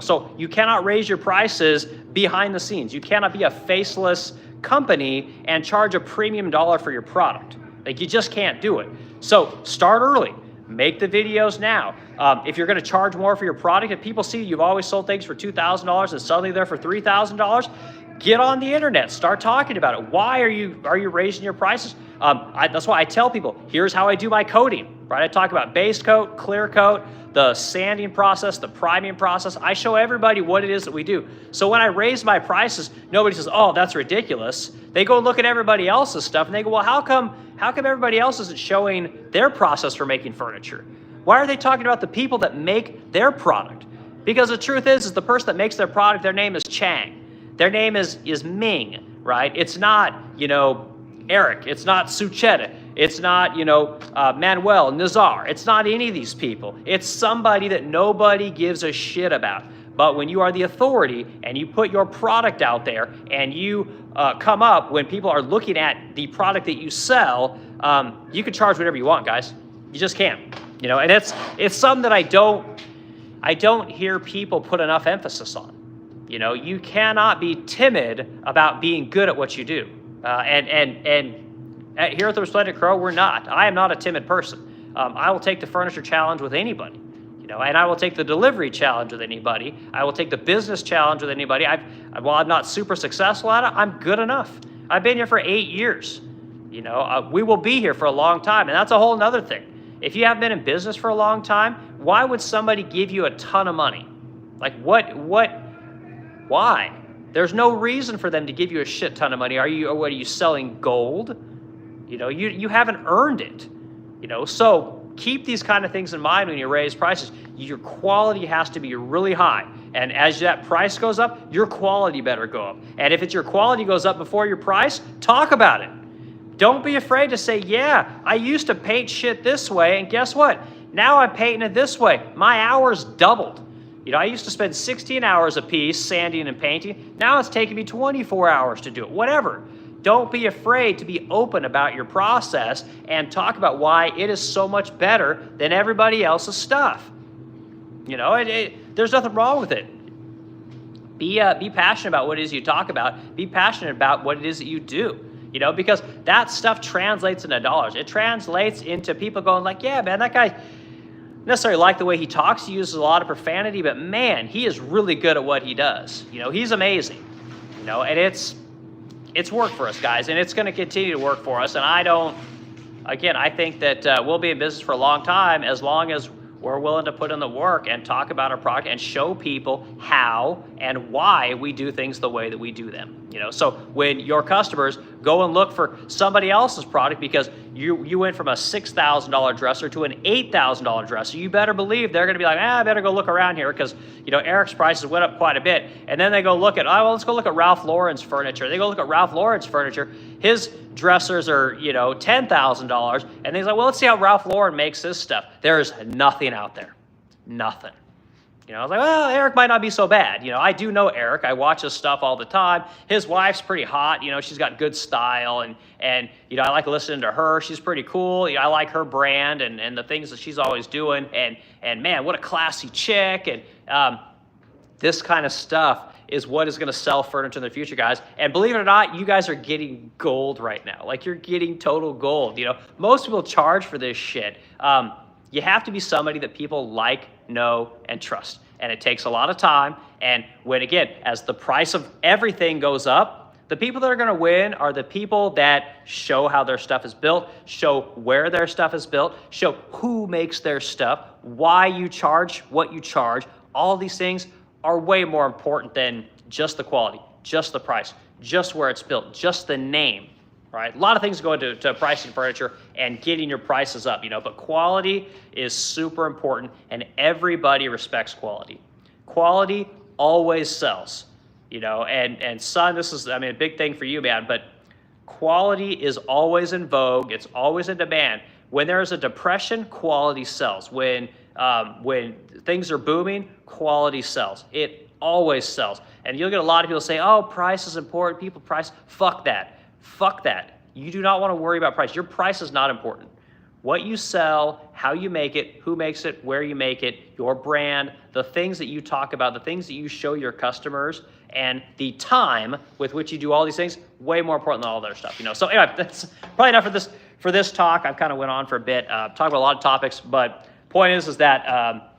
So you cannot raise your prices behind the scenes. You cannot be a faceless company and charge a premium dollar for your product. Like, you just can't do it. So start early. Make the videos now. If you're going to charge more for your product, if people see you've always sold things for $2,000 and suddenly they're for $3,000, get on the internet. Start talking about it. Why are you raising your prices? That's why I tell people, here's how I do my coating, right? I talk about base coat, clear coat, the sanding process, the priming process. I show everybody what it is that we do. So when I raise my prices, nobody says, oh, that's ridiculous. They go look at everybody else's stuff and they go, well, how come everybody else isn't showing their process for making furniture? Why are they talking about the people that make their product? Because the truth is the person that makes their product, their name is Chang. Their name is Ming, right? It's not, Eric. It's not Sucheta. It's not, Manuel, Nazar. It's not any of these people. It's somebody that nobody gives a shit about. But when you are the authority and you put your product out there and you come up when people are looking at the product that you sell, you can charge whatever you want, guys. You just can't, and it's something that I don't hear people put enough emphasis on. You cannot be timid about being good at what you do. And here at the Resplendent Crow, we're not. I am not a timid person. I will take the furniture challenge with anybody, and I will take the delivery challenge with anybody. I will take the business challenge with anybody. While I'm not super successful at it, I'm good enough. I've been here for 8 years. We will be here for a long time, and that's a whole nother thing. If you haven't been in business for a long time, why would somebody give you a ton of money? Like why? There's no reason for them to give you a shit ton of money. What are you selling gold? You haven't earned it. So keep these kind of things in mind when you raise prices. Your quality has to be really high. And as that price goes up, your quality better go up. And if your quality goes up before your price, talk about it. Don't be afraid to say, yeah, I used to paint shit this way, and guess what? Now I'm painting it this way. My hours doubled. I used to spend 16 hours a piece sanding and painting. Now it's taking me 24 hours to do it. Whatever. Don't be afraid to be open about your process and talk about why it is so much better than everybody else's stuff. There's nothing wrong with it. Be passionate about what it is you talk about. Be passionate about what it is that you do. Because that stuff translates into dollars. It translates into people going like, yeah, man, that guy necessarily like the way he talks. He uses a lot of profanity, but man, he is really good at what he does. He's amazing. And it's worked for us, guys, and it's going to continue to work for us. And I think that we'll be in business for a long time as long as we're willing to put in the work and talk about our product and show people how and why we do things the way that we do them. So when your customers go and look for somebody else's product because you went from a $6,000 dresser to an $8,000 dresser, you better believe they're going to be like, I better go look around here because Eric's prices went up quite a bit. And then they go look at, let's go look at Ralph Lauren's furniture. They go look at Ralph Lauren's furniture. His dressers are $10,000, and he's like, well, let's see how Ralph Lauren makes his stuff. There's nothing out there, nothing. I was like, well, Eric might not be so bad. I do know Eric. I watch his stuff all the time. His wife's pretty hot. She's got good style, and I like listening to her. She's pretty cool. I like her brand and the things that she's always doing. And man, what a classy chick. And this kind of stuff is what is going to sell furniture in the future, guys. And believe it or not, you guys are getting gold right now. Like, you're getting total gold. Most people charge for this shit. You have to be somebody that people like, know, and trust. And it takes a lot of time. And as the price of everything goes up, the people that are going to win are the people that show how their stuff is built, show where their stuff is built, show who makes their stuff, why you charge what you charge. All these things are way more important than just the quality, just the price, just where it's built, just the name. Right? A lot of things go into pricing furniture and getting your prices up, but quality is super important, and everybody respects quality. Quality always sells, and son, this is, a big thing for you, man, but quality is always in vogue. It's always in demand. When there's a depression, quality sells. When things are booming, quality sells. It always sells. And you'll get a lot of people say, oh, price is important. Price. Fuck that. Fuck that. You do not want to worry about price. Your price is not important. What you sell, how you make it, who makes it, where you make it, your brand, the things that you talk about, the things that you show your customers, and the time with which you do all these things, way more important than all their stuff. So anyway, that's probably enough for this talk. I've kind of went on for a bit, talked about a lot of topics, but point is that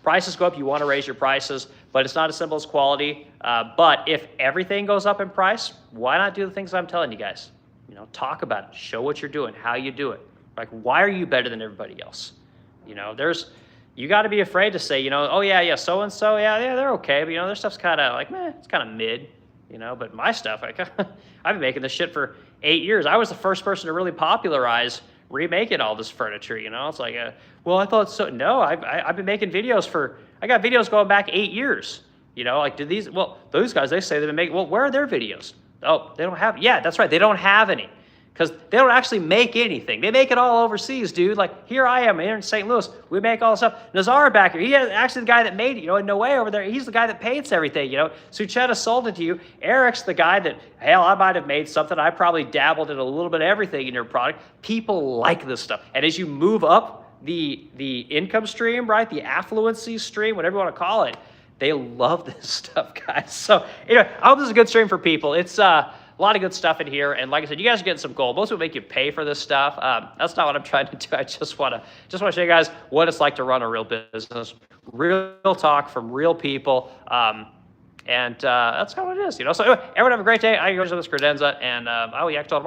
prices go up. You want to raise your prices, but it's not as simple as quality. But if everything goes up in price, why not do the things I'm telling you guys? Talk about it. Show what you're doing, how you do it. Like, why are you better than everybody else? you got to be afraid to say, oh yeah, so and so, yeah, they're okay, but their stuff's kind of like, meh, it's kind of mid, But my stuff, like, I've been making this shit for 8 years. I was the first person to really popularize remaking all this furniture. It's like, well, I thought so. No, I've been making videos I got videos going back 8 years. Like, those guys, they say they've been making. Well, where are their videos? Oh, they don't have. Yeah, that's right. They don't have any. Because they don't actually make anything. They make it all overseas, dude. Like, here I am here in St. Louis. We make all this stuff. Nazar back here, he is actually the guy that made it, and Noé over there, he's the guy that paints everything, Sucheta sold it to you. Eric's the guy that, hell, I might have made something. I probably dabbled in a little bit of everything in your product. People like this stuff. And as you move up the income stream, right, the affluency stream, whatever you want to call it, they love this stuff, guys. So, I hope this is a good stream for people. It's a lot of good stuff in here, and like I said, you guys are getting some gold. Most people make you pay for this stuff. That's not what I'm trying to do. I just want to show you guys what it's like to run a real business, real talk from real people, and that's how it is. So anyway, everyone have a great day. I go to this credenza, and I will yak till tomorrow.